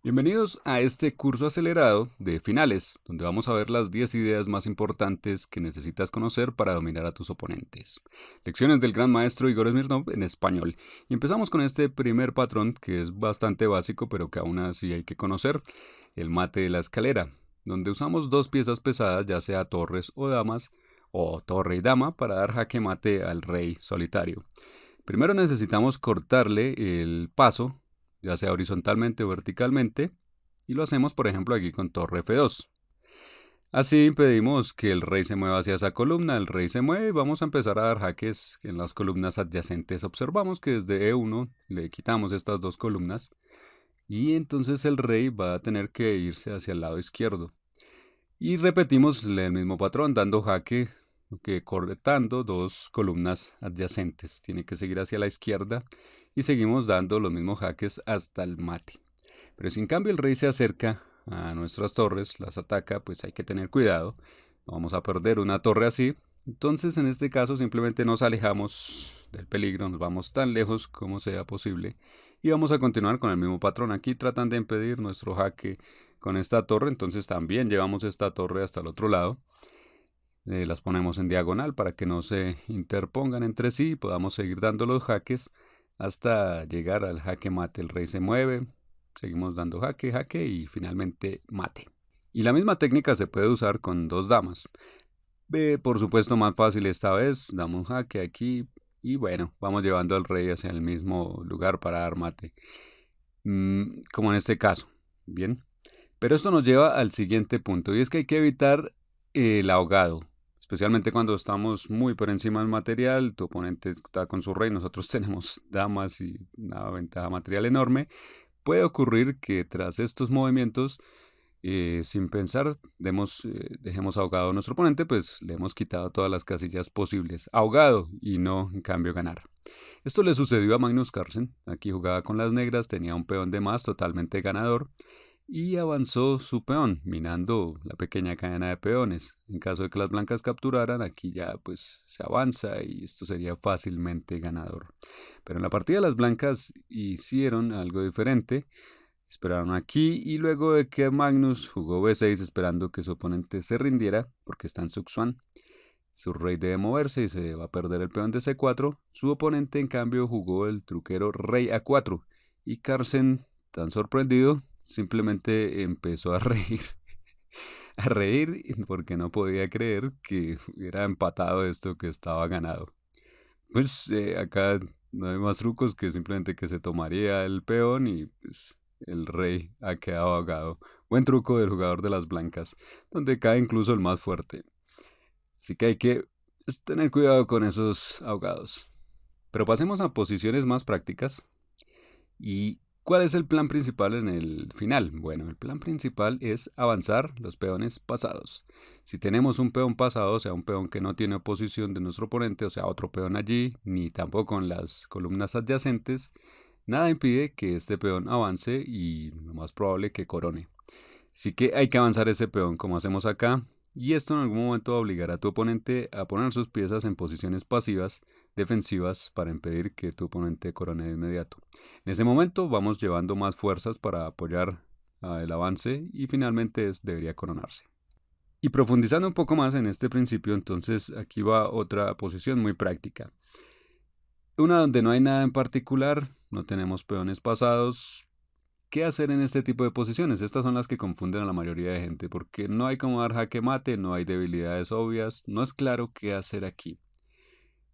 Bienvenidos a este curso acelerado de finales, donde vamos a ver las 10 ideas más importantes que necesitas conocer para dominar a tus oponentes. Lecciones del gran maestro Igor Smirnov en español. Y empezamos con este primer patrón que es bastante básico, pero que aún así hay que conocer, el mate de la escalera, donde usamos dos piezas pesadas, ya sea torres o damas, o torre y dama, para dar jaque mate al rey solitario. Primero necesitamos cortarle el paso, ya sea horizontalmente o verticalmente, y lo hacemos por ejemplo aquí con torre F2. Así impedimos que el rey se mueva hacia esa columna, el rey se mueve y vamos a empezar a dar jaques en las columnas adyacentes. Observamos que desde E1 le quitamos estas dos columnas y entonces el rey va a tener que irse hacia el lado izquierdo. Y repetimos el mismo patrón, dando jaque, cortando dos columnas adyacentes. Tiene que seguir hacia la izquierda y seguimos dando los mismos jaques hasta el mate. Pero si en cambio el rey se acerca a nuestras torres, las ataca, pues hay que tener cuidado. No vamos a perder una torre así. Entonces en este caso simplemente nos alejamos del peligro, nos vamos tan lejos como sea posible y vamos a continuar con el mismo patrón. Aquí tratan de impedir nuestro jaque con esta torre, entonces también llevamos esta torre hasta el otro lado. Las ponemos en diagonal para que no se interpongan entre sí y podamos seguir dando los jaques hasta llegar al jaque mate. El rey se mueve, seguimos dando jaque, jaque y finalmente mate. Y la misma técnica se puede usar con dos damas. Por supuesto más fácil esta vez, damos jaque aquí y bueno, vamos llevando al rey hacia el mismo lugar para dar mate. Como en este caso. Bien. Pero esto nos lleva al siguiente punto y es que hay que evitar el ahogado, especialmente cuando estamos muy por encima del material, tu oponente está con su rey, nosotros tenemos damas y una ventaja material enorme. Puede ocurrir que tras estos movimientos, sin pensar, dejemos ahogado a nuestro oponente, pues le hemos quitado todas las casillas posibles. Ahogado y no, en cambio, ganar. Esto le sucedió a Magnus Carlsen. Aquí jugaba con las negras, tenía un peón de más totalmente ganador y avanzó su peón, minando la pequeña cadena de peones. En caso de que las blancas capturaran, aquí ya pues se avanza y esto sería fácilmente ganador. Pero en la partida las blancas hicieron algo diferente. Esperaron aquí y luego de que Magnus jugó B6 esperando que su oponente se rindiera, porque está en Suxuan, su rey debe moverse y se va a perder el peón de C4, su oponente en cambio jugó el truquero rey A4 y Carlsen, tan sorprendido, simplemente empezó a reír. A reír porque no podía creer que hubiera empatado esto que estaba ganado. Pues acá no hay más trucos que simplemente que se tomaría el peón y pues el rey ha quedado ahogado. Buen truco del jugador de las blancas, donde cae incluso el más fuerte. Así que hay que tener cuidado con esos ahogados. Pero pasemos a posiciones más prácticas. ¿Y cuál es el plan principal en el final? Bueno, el plan principal es avanzar los peones pasados. Si tenemos un peón pasado, o sea, un peón que no tiene oposición de nuestro oponente, o sea, otro peón allí, ni tampoco en las columnas adyacentes, nada impide que este peón avance y lo más probable que corone. Así que hay que avanzar ese peón como hacemos acá, y esto en algún momento va a obligar a tu oponente a poner sus piezas en posiciones pasivas, defensivas, para impedir que tu oponente corone de inmediato. En ese momento vamos llevando más fuerzas para apoyar el avance y finalmente debería coronarse. Y profundizando un poco más en este principio, entonces aquí va otra posición muy práctica. Una donde no hay nada en particular, no tenemos peones pasados. ¿Qué hacer en este tipo de posiciones? Estas son las que confunden a la mayoría de gente, porque no hay como dar jaque mate, no hay debilidades obvias, no es claro qué hacer aquí.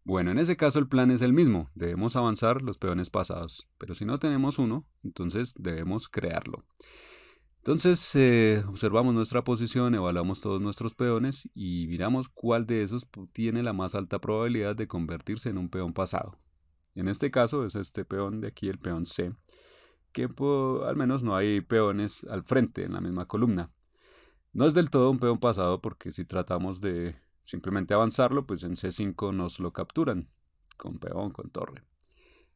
Bueno, en ese caso el plan es el mismo, debemos avanzar los peones pasados, pero si no tenemos uno, entonces debemos crearlo. Entonces observamos nuestra posición, evaluamos todos nuestros peones y miramos cuál de esos tiene la más alta probabilidad de convertirse en un peón pasado. En este caso es este peón de aquí, el peón C, que al menos no hay peones al frente en la misma columna. No es del todo un peón pasado porque si tratamos de simplemente avanzarlo, pues en C5 nos lo capturan, con peón, con torre.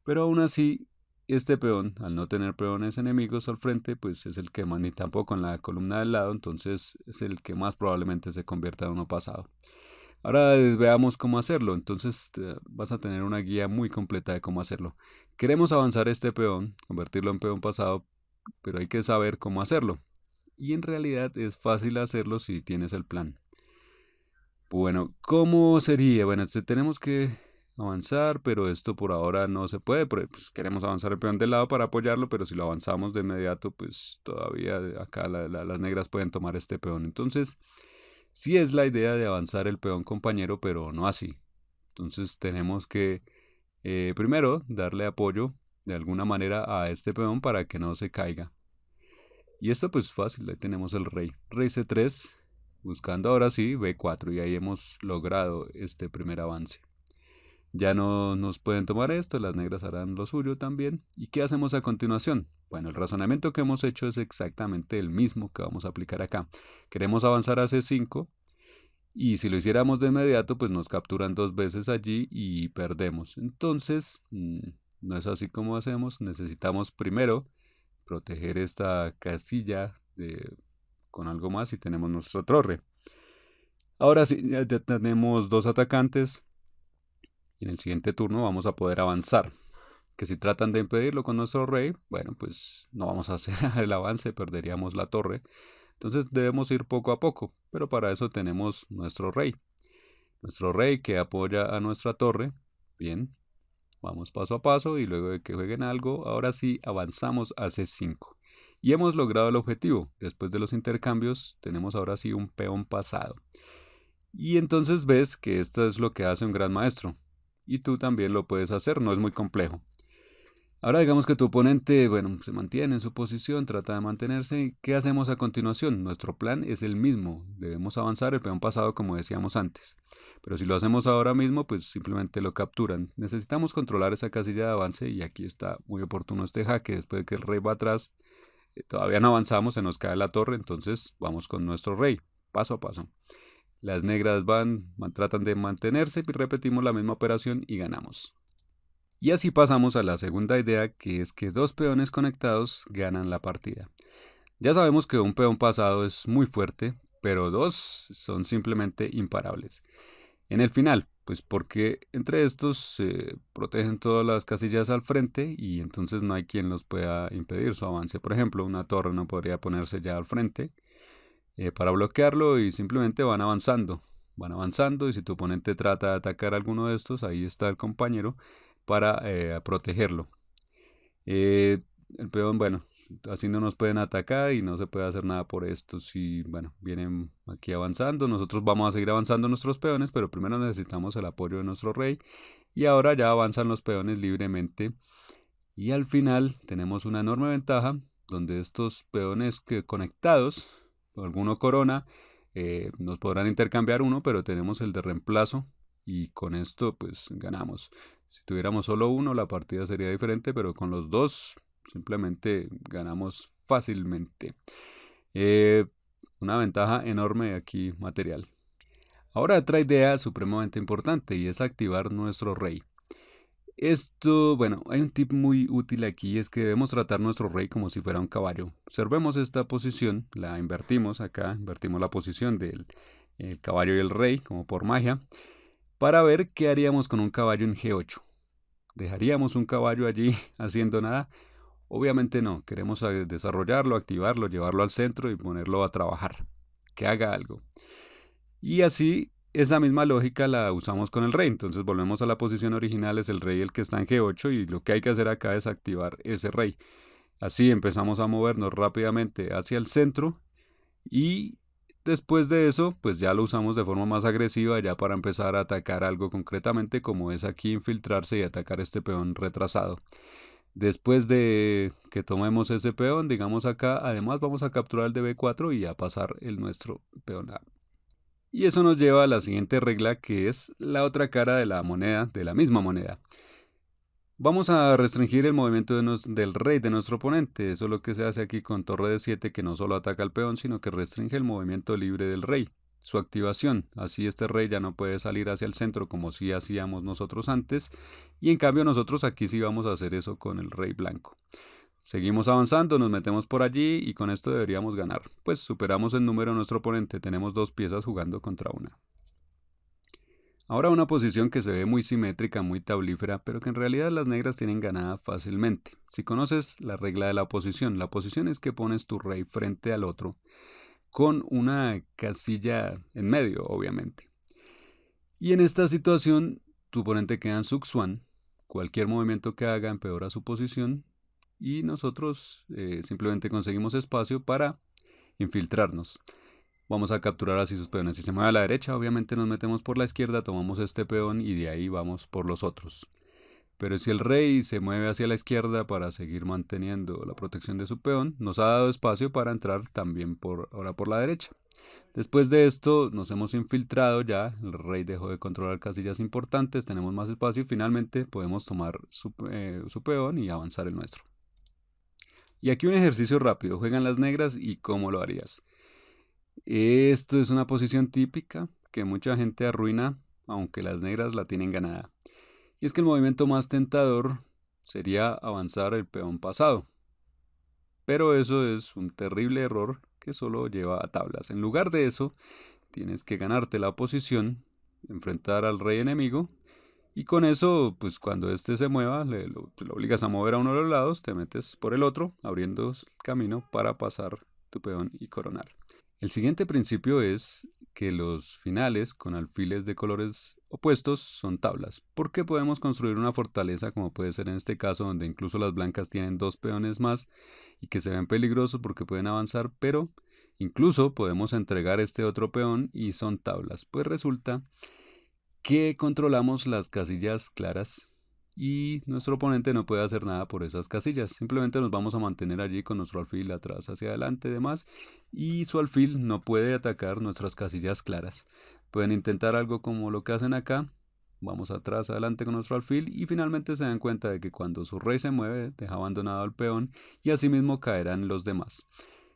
Pero aún así, este peón, al no tener peones enemigos al frente, pues es el que más, ni tampoco en la columna del lado, entonces es el que más probablemente se convierta en uno pasado. Ahora veamos cómo hacerlo, entonces vas a tener una guía muy completa de cómo hacerlo. Queremos avanzar este peón, convertirlo en peón pasado, pero hay que saber cómo hacerlo. Y en realidad es fácil hacerlo si tienes el plan. Bueno, ¿cómo sería? Bueno, tenemos que avanzar, pero esto por ahora no se puede, porque pues, queremos avanzar el peón del lado para apoyarlo, pero si lo avanzamos de inmediato, pues todavía acá las negras pueden tomar este peón. Entonces, sí es la idea de avanzar el peón compañero, pero no así. Entonces tenemos que primero darle apoyo de alguna manera a este peón para que no se caiga. Y esto pues fácil, ahí tenemos el rey. Rey C3, buscando ahora sí B4 y ahí hemos logrado este primer avance. Ya no nos pueden tomar esto, las negras harán lo suyo también. ¿Y qué hacemos a continuación? Bueno, el razonamiento que hemos hecho es exactamente el mismo que vamos a aplicar acá. Queremos avanzar a C5 y si lo hiciéramos de inmediato pues nos capturan 2 veces allí y perdemos. Entonces, no es así como hacemos, necesitamos primero proteger esta casilla con algo más y tenemos nuestra torre. Ahora sí, ya tenemos 2 atacantes y en el siguiente turno vamos a poder avanzar. Que si tratan de impedirlo con nuestro rey, bueno, pues no vamos a hacer el avance, perderíamos la torre. Entonces debemos ir poco a poco, pero para eso tenemos nuestro rey. Nuestro rey que apoya a nuestra torre. Bien, vamos paso a paso y luego de que jueguen algo, ahora sí avanzamos a C5. Y hemos logrado el objetivo. Después de los intercambios, tenemos ahora sí un peón pasado. Y entonces ves que esto es lo que hace un gran maestro. Y tú también lo puedes hacer, no es muy complejo. Ahora digamos que tu oponente, bueno, se mantiene en su posición, trata de mantenerse. ¿Qué hacemos a continuación? Nuestro plan es el mismo. Debemos avanzar el peón pasado como decíamos antes. Pero si lo hacemos ahora mismo, pues simplemente lo capturan. Necesitamos controlar esa casilla de avance y aquí está muy oportuno este jaque. Después de que el rey va atrás, todavía no avanzamos, se nos cae la torre, entonces vamos con nuestro rey, paso a paso. Las negras tratan de mantenerse y repetimos la misma operación y ganamos. Y así pasamos a la segunda idea, que es que 2 peones conectados ganan la partida. Ya sabemos que un peón pasado es muy fuerte, pero 2 son simplemente imparables. En el final, pues porque entre estos se protegen todas las casillas al frente y entonces no hay quien los pueda impedir su avance. Por ejemplo, una torre no podría ponerse ya al frente para bloquearlo y simplemente van avanzando. Van avanzando y si tu oponente trata de atacar alguno de estos, ahí está el compañero para protegerlo. El peón, bueno, así no nos pueden atacar y no se puede hacer nada por esto. Si, bueno, vienen aquí avanzando, nosotros vamos a seguir avanzando nuestros peones, pero primero necesitamos el apoyo de nuestro rey. Y ahora ya avanzan los peones libremente. Y al final tenemos una enorme ventaja, donde estos peones que conectados, alguno corona, nos podrán intercambiar uno, pero tenemos el de reemplazo. Y con esto pues ganamos. Si tuviéramos solo uno, la partida sería diferente, pero con los 2 simplemente ganamos fácilmente. Una ventaja enorme aquí material. Ahora otra idea supremamente importante y es activar nuestro rey. Esto, bueno, hay un tip muy útil aquí, es que debemos tratar nuestro rey como si fuera un caballo. Observemos esta posición, la invertimos acá, invertimos la posición del el caballo y el rey, como por magia, para ver qué haríamos con un caballo en G8. ¿Dejaríamos un caballo allí haciendo nada? Obviamente no, queremos desarrollarlo, activarlo, llevarlo al centro y ponerlo a trabajar, que haga algo. Y así, esa misma lógica la usamos con el rey, entonces volvemos a la posición original, es el rey el que está en G8 y lo que hay que hacer acá es activar ese rey. Así empezamos a movernos rápidamente hacia el centro y después de eso, pues ya lo usamos de forma más agresiva ya para empezar a atacar algo concretamente como es aquí infiltrarse y atacar este peón retrasado. Después de que tomemos ese peón, digamos acá, además vamos a capturar el de B4 y a pasar el nuestro peón A. Y eso nos lleva a la siguiente regla que es la otra cara de la moneda, de la misma moneda. Vamos a restringir el movimiento del rey de nuestro oponente. Eso es lo que se hace aquí con torre de 7, que no solo ataca al peón, sino que restringe el movimiento libre del rey. Su activación. Así este rey ya no puede salir hacia el centro como si hacíamos nosotros antes. Y en cambio nosotros aquí sí vamos a hacer eso con el rey blanco. Seguimos avanzando, nos metemos por allí y con esto deberíamos ganar. Pues superamos el número de nuestro oponente. Tenemos 2 piezas jugando contra una. Ahora una posición que se ve muy simétrica, muy tablífera, pero que en realidad las negras tienen ganada fácilmente. Si conoces la regla de la posición es que pones tu rey frente al otro con una casilla en medio, obviamente. Y en esta situación, tu oponente queda en Suxuan, cualquier movimiento que haga empeora su posición y nosotros simplemente conseguimos espacio para infiltrarnos. Vamos a capturar así sus peones. Si se mueve a la derecha, obviamente nos metemos por la izquierda, tomamos este peón y de ahí vamos por los otros. Pero si el rey se mueve hacia la izquierda para seguir manteniendo la protección de su peón, nos ha dado espacio para entrar también ahora por la derecha. Después de esto nos hemos infiltrado ya, el rey dejó de controlar casillas importantes, tenemos más espacio y finalmente podemos tomar su peón y avanzar el nuestro. Y aquí un ejercicio rápido, juegan las negras y cómo lo harías. Esto es una posición típica que mucha gente arruina, aunque las negras la tienen ganada. Y es que el movimiento más tentador sería avanzar el peón pasado. Pero eso es un terrible error que solo lleva a tablas. En lugar de eso, tienes que ganarte la posición, enfrentar al rey enemigo, y con eso, pues cuando éste se mueva, lo obligas a mover a uno de los lados, te metes por el otro, abriendo el camino para pasar tu peón y coronar. El siguiente principio es que los finales con alfiles de colores opuestos son tablas, porque podemos construir una fortaleza como puede ser en este caso donde incluso las blancas tienen 2 peones más y que se ven peligrosos porque pueden avanzar, pero incluso podemos entregar este otro peón y son tablas. Pues resulta que controlamos las casillas claras y nuestro oponente no puede hacer nada por esas casillas. Simplemente nos vamos a mantener allí con nuestro alfil atrás hacia adelante y demás, y su alfil no puede atacar nuestras casillas claras. Pueden intentar algo como lo que hacen acá. Vamos atrás, adelante con nuestro alfil y finalmente se dan cuenta de que cuando su rey se mueve deja abandonado al peón y asimismo caerán los demás.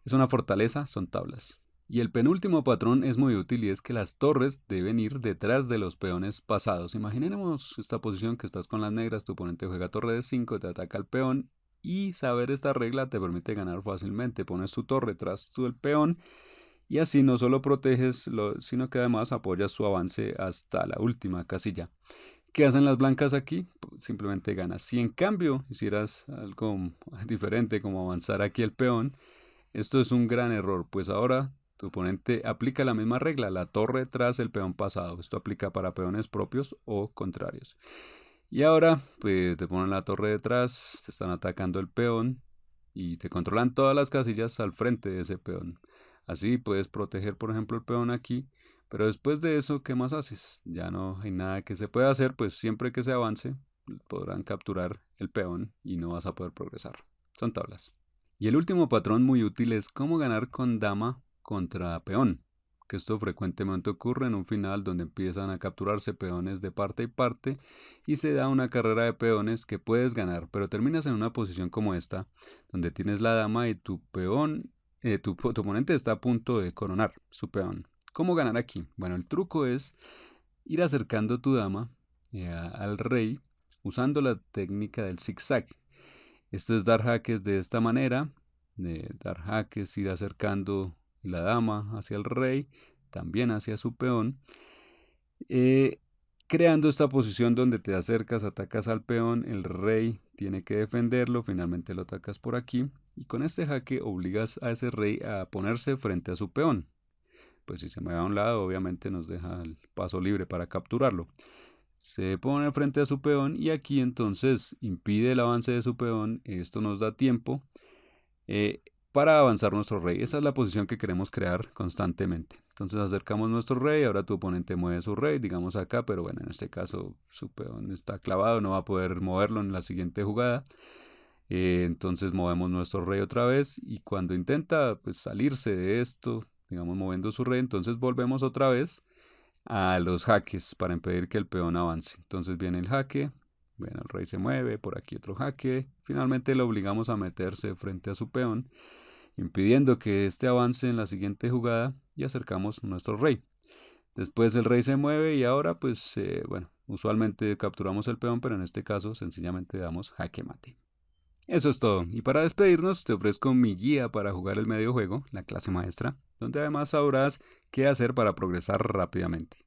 Es una fortaleza, son tablas. Y el penúltimo patrón es muy útil y es que las torres deben ir detrás de los peones pasados. Imaginemos esta posición que estás con las negras, tu oponente juega torre de 5, te ataca el peón y saber esta regla te permite ganar fácilmente. Pones tu torre tras tu el peón y así no solo proteges, sino que además apoyas su avance hasta la última casilla. ¿Qué hacen las blancas aquí? Pues simplemente ganas. Si en cambio hicieras algo diferente como avanzar aquí el peón, esto es un gran error, pues ahora tu oponente aplica la misma regla, la torre tras el peón pasado. Esto aplica para peones propios o contrarios. Y ahora, pues te ponen la torre detrás, te están atacando el peón y te controlan todas las casillas al frente de ese peón. Así puedes proteger, por ejemplo, el peón aquí, pero después de eso, ¿qué más haces? Ya no hay nada que se pueda hacer, pues siempre que se avance, podrán capturar el peón y no vas a poder progresar. Son tablas. Y el último patrón muy útil es cómo ganar con dama contra peón, que esto frecuentemente ocurre en un final donde empiezan a capturarse peones de parte y parte y se da una carrera de peones que puedes ganar, pero terminas en una posición como esta, donde tienes la dama y tu peón, tu oponente está a punto de coronar su peón. ¿Cómo ganar aquí? Bueno, el truco es ir acercando tu dama al rey usando la técnica del zigzag. Esto es dar jaques de esta manera, de dar jaques, ir acercando la dama hacia el rey, también hacia su peón, eh, creando esta posición donde te acercas, atacas al peón, el rey tiene que defenderlo, finalmente lo atacas por aquí, y con este jaque obligas a ese rey a ponerse frente a su peón. Pues si se mueve a un lado, obviamente nos deja el paso libre para capturarlo. Se pone frente a su peón y aquí entonces impide el avance de su peón. Esto nos da tiempo para avanzar nuestro rey. Esa es la posición que queremos crear constantemente. Entonces acercamos nuestro rey, ahora tu oponente mueve su rey, digamos acá, pero bueno, en este caso su peón está clavado, no va a poder moverlo en la siguiente jugada. Entonces movemos nuestro rey otra vez y cuando intenta pues salirse de esto, digamos moviendo su rey, entonces volvemos otra vez a los jaques para impedir que el peón avance. Entonces viene el jaque, bueno, el rey se mueve, por aquí otro jaque, finalmente lo obligamos a meterse frente a su peón, impidiendo que este avance en la siguiente jugada y acercamos nuestro rey. Después el rey se mueve y ahora pues bueno, usualmente capturamos el peón, pero en este caso sencillamente damos jaque mate. Eso es todo, y para despedirnos te ofrezco mi guía para jugar el mediojuego, la clase maestra, donde además sabrás qué hacer para progresar rápidamente.